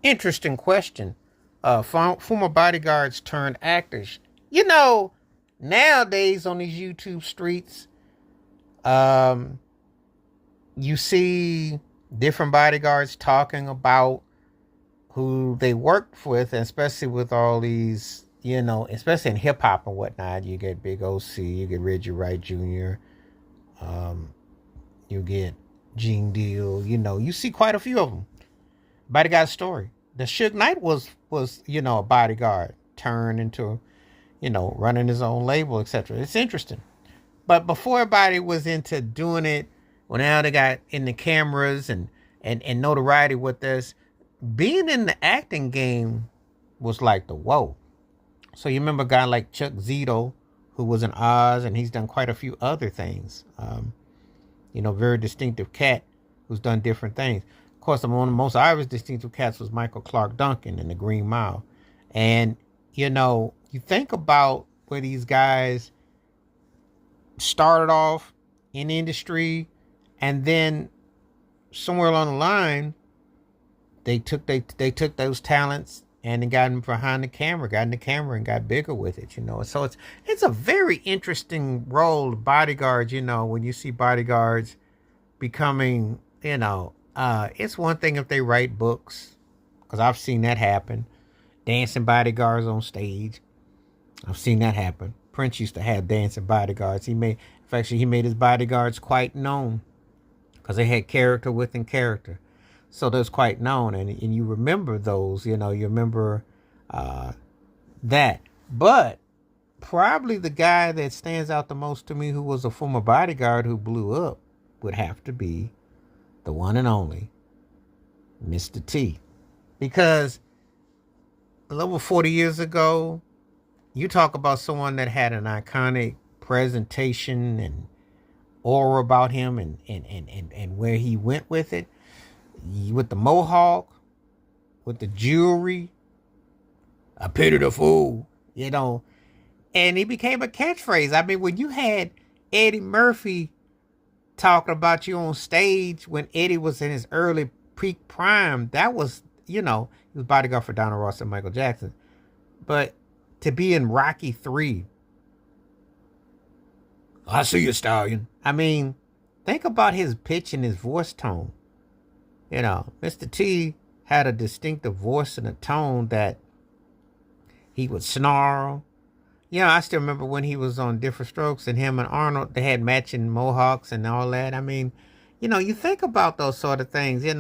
Interesting question. Former bodyguards turned actors. You know, nowadays on these YouTube streets, um, you see different bodyguards talking about who they worked with, and especially with all these, especially in hip hop and whatnot. You get Big OC, you get Reggie Wright Jr., um, you get Gene Deal. You see quite a few of them. Bodyguard story. The Suge Knight was a bodyguard turned into running his own label, etc. It's interesting. But before everybody was into doing it, well, now they got in the cameras and notoriety with this. Being in the acting game was like the whoa. So you remember a guy like Chuck Zito, who was in Oz, and he's done quite a few other things. Very distinctive cat who's done different things. Of course, one of the most obvious distinctive cats was Michael Clark Duncan in The Green Mile. And, you think about where these guys started off in the industry, and then somewhere along the line, they took those talents and then got them behind the camera, got in the camera and got bigger with it. So it's a very interesting role, bodyguards, when you see bodyguards becoming, it's one thing if they write books, because I've seen that happen. Dancing bodyguards on stage. I've seen that happen. Prince used to have dancing bodyguards. He made his bodyguards quite known because they had character within character. So that's quite known, and you remember those. You remember that. But probably the guy that stands out the most to me, who was a former bodyguard who blew up, would have to be the one and only Mr. T. Because a little over 40 years ago, you talk about someone that had an iconic presentation and aura about him, and where he went with it, with the mohawk, with the jewelry. I pity the fool, and he became a catchphrase. I mean, when you had Eddie Murphy talking about you on stage when Eddie was in his early peak prime, that was, he was bodyguard for Donald Ross and Michael Jackson. But to be in Rocky 3, I see you, stallion. I mean, think about his pitch and his voice tone. Mr. T had a distinctive voice and a tone that he would snarl. I still remember when he was on Different Strokes, and him and Arnold, they had matching mohawks and all that. I mean, you think about those sort of things. He